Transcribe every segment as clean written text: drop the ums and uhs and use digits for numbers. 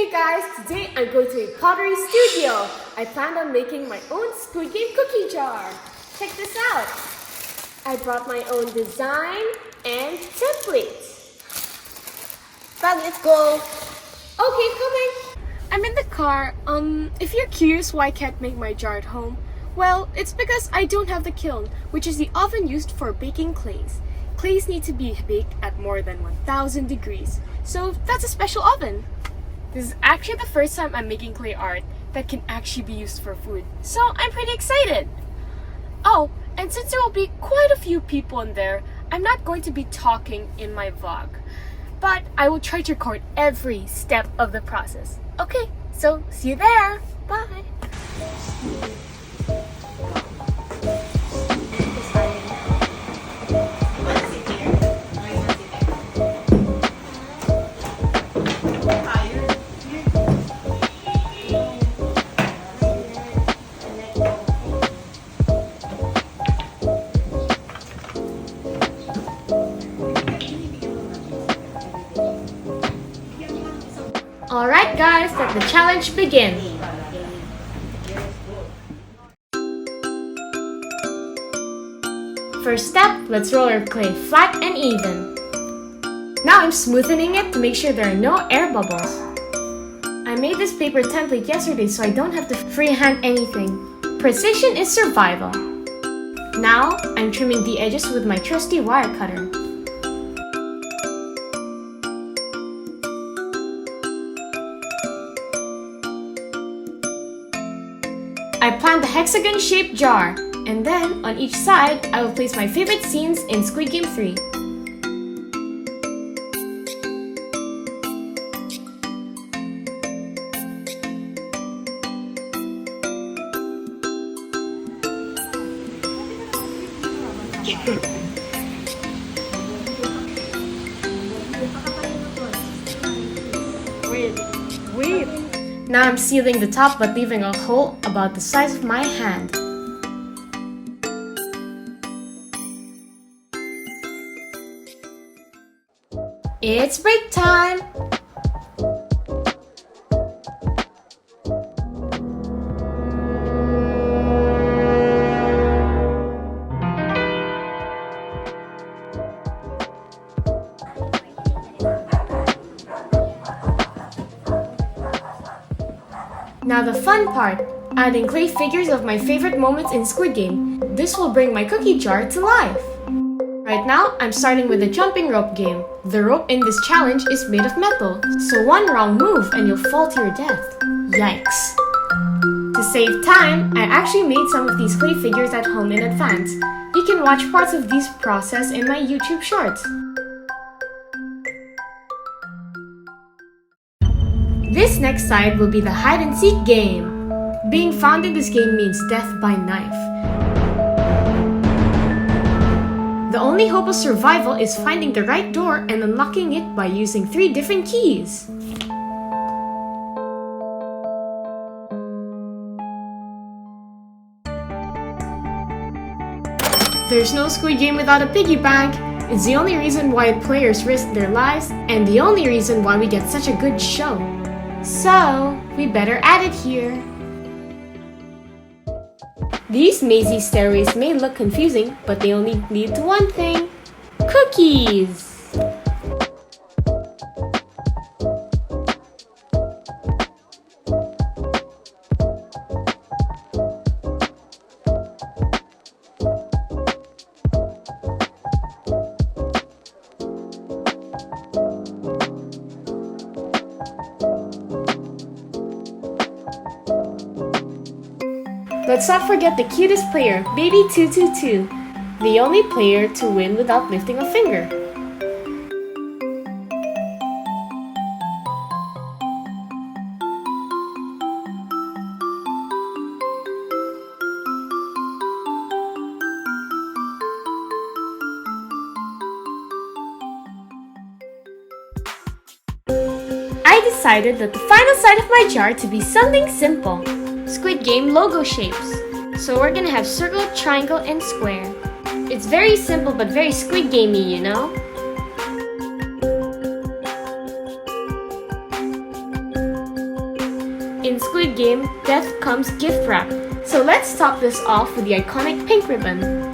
Hey guys, today I'm going to a pottery studio. I planned on making my own Squid Game cookie jar. Check this out. I brought my own design and templates. Bag, let's go. Okay, coming. I'm in the car. If you're curious why I can't make my jar at home, well, it's because I don't have the kiln, which is the oven used for baking clays. Clays need to be baked at more than 1000 degrees, so that's a special oven. This is actually the first time I'm making clay art that can actually be used for food, so I'm pretty excited. Oh, and since there will be quite a few people in there, I'm not going to be talking in my vlog, but I will try to record every step of the process. Okay, so see you there. Bye. Alright guys, let the challenge begin. First step, let's roll our clay flat and even. Now I'm smoothing it to make sure there are no air bubbles. I made this paper template yesterday so I don't have to freehand anything. Precision is survival. Now I'm trimming the edges with my trusty wire cutter. I planned the hexagon-shaped jar, and then on each side, I will place my favorite scenes in Squid Game 3. Wait. Now I'm sealing the top but leaving a hole about the size of my hand. It's break time! Now the fun part, adding clay figures of my favorite moments in Squid Game. This will bring my cookie jar to life. Right now, I'm starting with the jumping rope game. The rope in this challenge is made of metal, so one wrong move and you'll fall to your death. Yikes. To save time, I actually made some of these clay figures at home in advance. You can watch parts of this process in my YouTube shorts. This next side will be the hide and seek game. Being found in this game means death by knife. The only hope of survival is finding the right door and unlocking it by using 3 different keys. There's no Squid Game without a piggy bank. It's the only reason why players risk their lives and the only reason why we get such a good show. So, we better add it here. These mazy stairways may look confusing, but they only lead to one thing: cookies! Let's not forget the cutest player, Baby 222, the only player to win without lifting a finger. I decided that the final side of my jar to be something simple. Squid Game logo shapes. So we're gonna have circle, triangle, and square. It's very simple but very Squid Gamey, you know? in Squid Game, death comes gift wrap. So let's top this off with the iconic pink ribbon.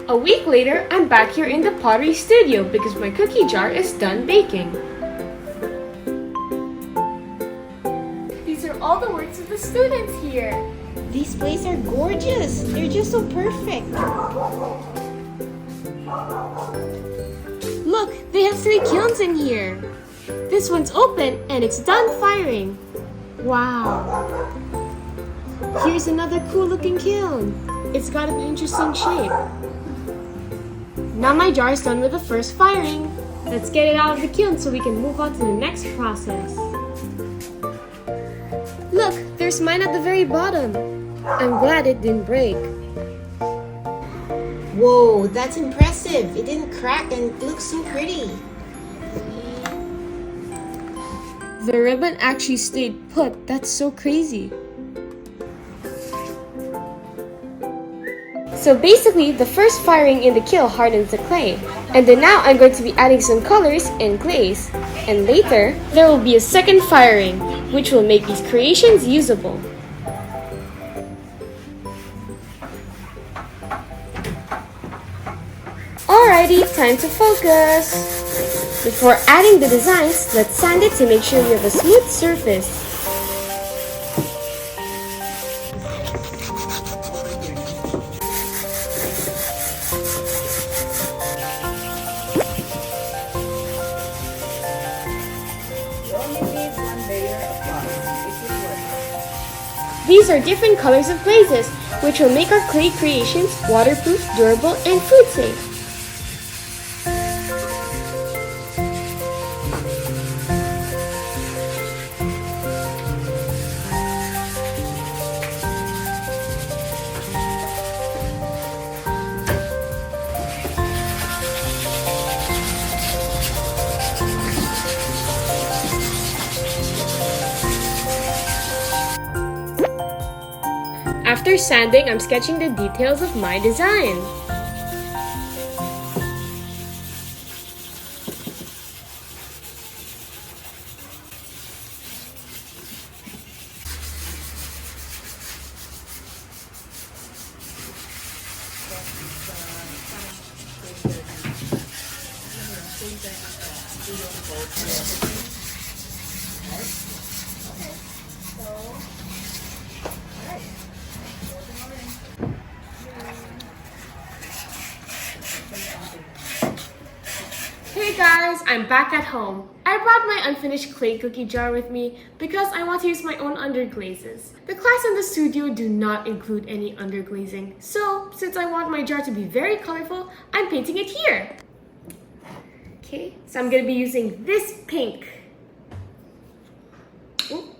A week later, I'm back here in the Pottery studio because my cookie jar is done baking. These are all the works of the students here. These plates are gorgeous. They're just so perfect. Look, they have 3 kilns in here. This one's open and it's done firing. Wow. Here's another cool looking kiln. It's got an interesting shape. Now my jar is done with the first firing. Let's get it out of the kiln so we can move on to the next process. Look, there's mine at the very bottom. I'm glad it didn't break. Whoa, that's impressive. It didn't crack and it looks so pretty. The ribbon actually stayed put. That's so crazy. So basically, the first firing in the kiln hardens the clay. And then now I'm going to be adding some colors and glaze. And later, there will be a second firing, which will make these creations usable. Alrighty, time to focus. Before adding the designs, let's sand it to make sure we have a smooth surface. These are different colors of glazes, which will make our clay creations waterproof, durable, and food safe. After sanding, I'm sketching the details of my design. Hey guys, I'm back at home. I brought my unfinished clay cookie jar with me because I want to use my own underglazes. The class in the studio do not include any underglazing, so since I want my jar to be very colorful, I'm painting it here. Okay, so I'm going to be using this pink. Ooh.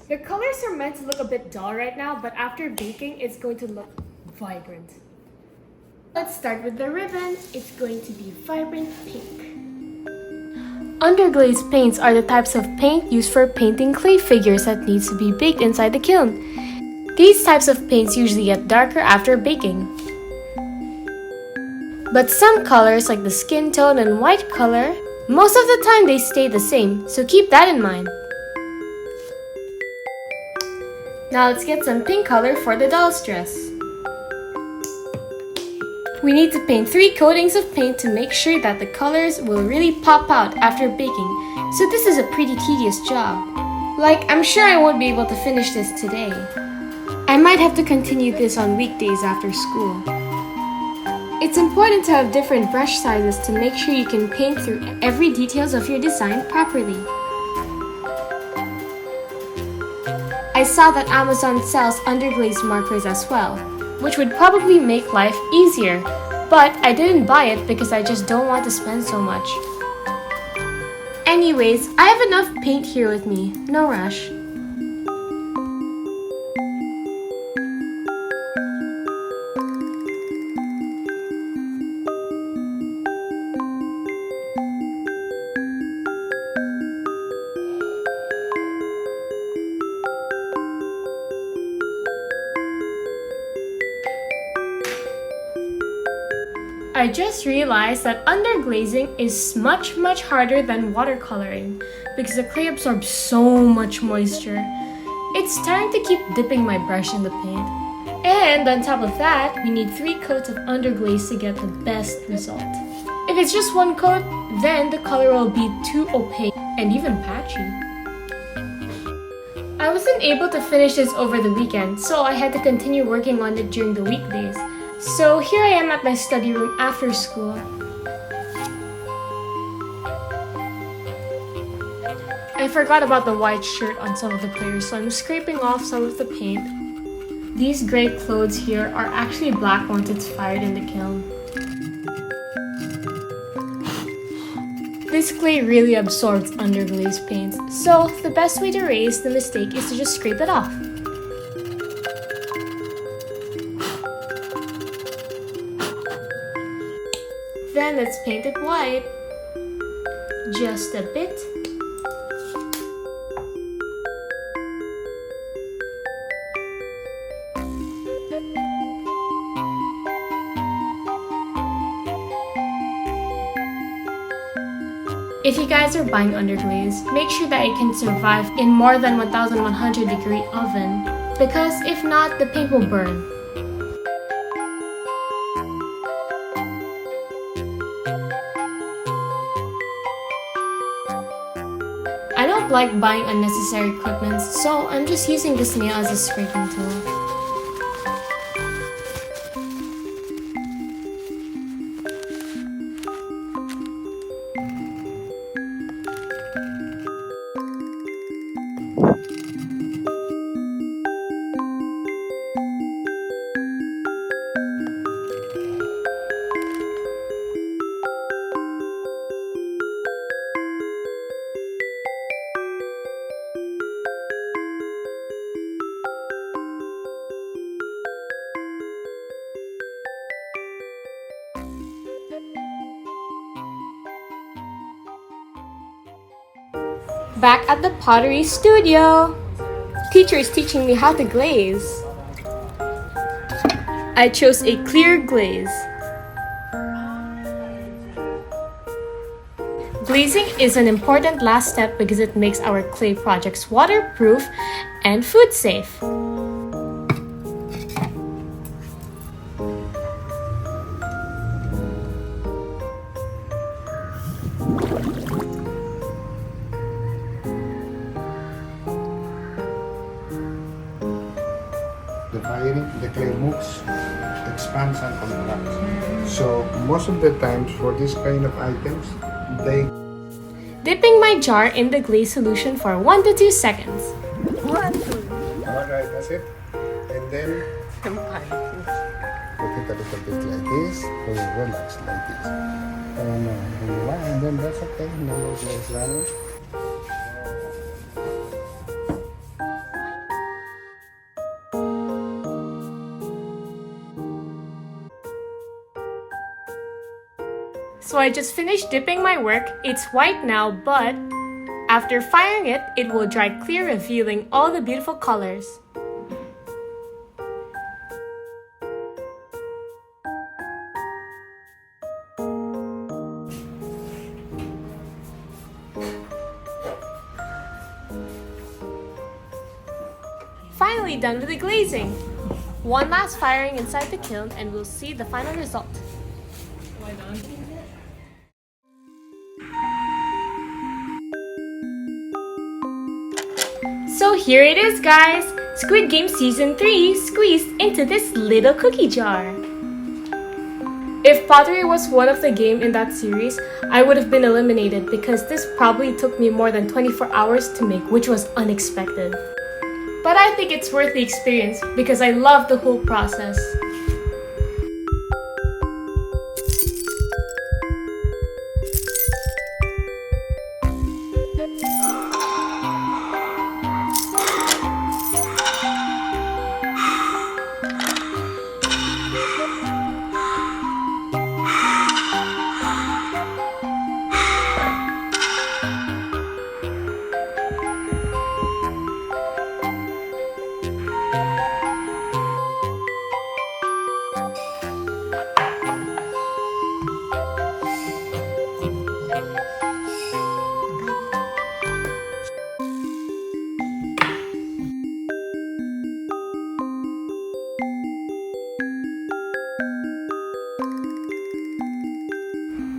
The colors are meant to look a bit dull right now, but after baking, it's going to look vibrant. Let's start with the ribbon. It's going to be vibrant pink. Underglazed paints are the types of paint used for painting clay figures that needs to be baked inside the kiln. These types of paints usually get darker after baking. But some colors like the skin tone and white color, most of the time they stay the same, so keep that in mind. Now let's get some pink color for the doll's dress. We need to paint 3 coatings of paint to make sure that the colors will really pop out after baking, so this is a pretty tedious job. Like, I'm sure I won't be able to finish this today. I might have to continue this on weekdays after school. It's important to have different brush sizes to make sure you can paint through every details of your design properly. I saw that Amazon sells underglaze markers as well, which would probably make life easier, but I didn't buy it because I just don't want to spend so much. Anyways, I have enough paint here with me, no rush. I just realized that underglazing is much harder than watercoloring because the clay absorbs so much moisture. It's time to keep dipping my brush in the paint. And on top of that, we need 3 coats of underglaze to get the best result. If it's just 1 coat, then the color will be too opaque and even patchy. I wasn't able to finish this over the weekend, so I had to continue working on it during the weekdays. So here I am at my study room after school. I forgot about the white shirt on some of the players, so I'm scraping off some of the paint. These gray clothes here are actually black once it's fired in the kiln. This clay really absorbs underglaze paint, so the best way to erase the mistake is to just scrape it off. Then let's paint it white. Just a bit. If you guys are buying underglaze, make sure that it can survive in more than 1100 degree oven, because if not, the paint will burn. I don't like buying unnecessary equipment, so I'm just using this nail as a scraping tool. Back at the Pottery studio! Teacher is teaching me how to glaze. I chose a clear glaze. Glazing is an important last step because it makes our clay projects waterproof and food safe. The clay moves, expands and contracts. So most of the times for this kind of items, they... Dipping my jar in the glaze solution for 1 to 2 seconds. Alright, that's it. And then put it a little bit like this, or relax like this. And then that's okay. No more glaze running. So I just finished dipping my work. It's white now, but after firing it, it will dry clear, revealing all the beautiful colors. Finally done with the glazing. One last firing inside the kiln and we'll see the final result. So here it is, guys! Squid Game Season 3 squeezed into this little cookie jar. If Pottery was one of the game in that series, I would have been eliminated because this probably took me more than 24 hours to make, which was unexpected. But I think it's worth the experience because I love the whole process.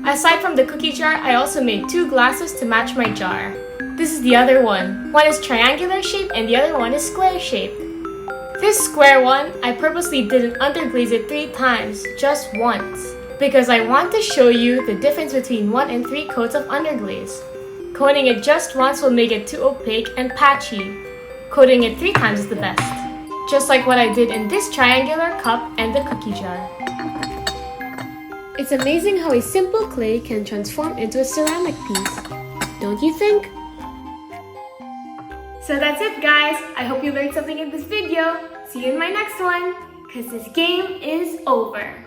Aside from the cookie jar, I also made 2 glasses to match my jar. This is the other one. One is triangular shaped and the other one is square shaped. This square one, I purposely didn't underglaze it 3 times, just once. Because I want to show you the difference between 1 and 3 coats of underglaze. Coating it just once will make it too opaque and patchy. Coating it 3 times is the best. Just like what I did in this triangular cup and the cookie jar. It's amazing how a simple clay can transform into a ceramic piece. Don't you think? So that's it, guys. I hope you learned something in this video. See you in my next one, because this game is over.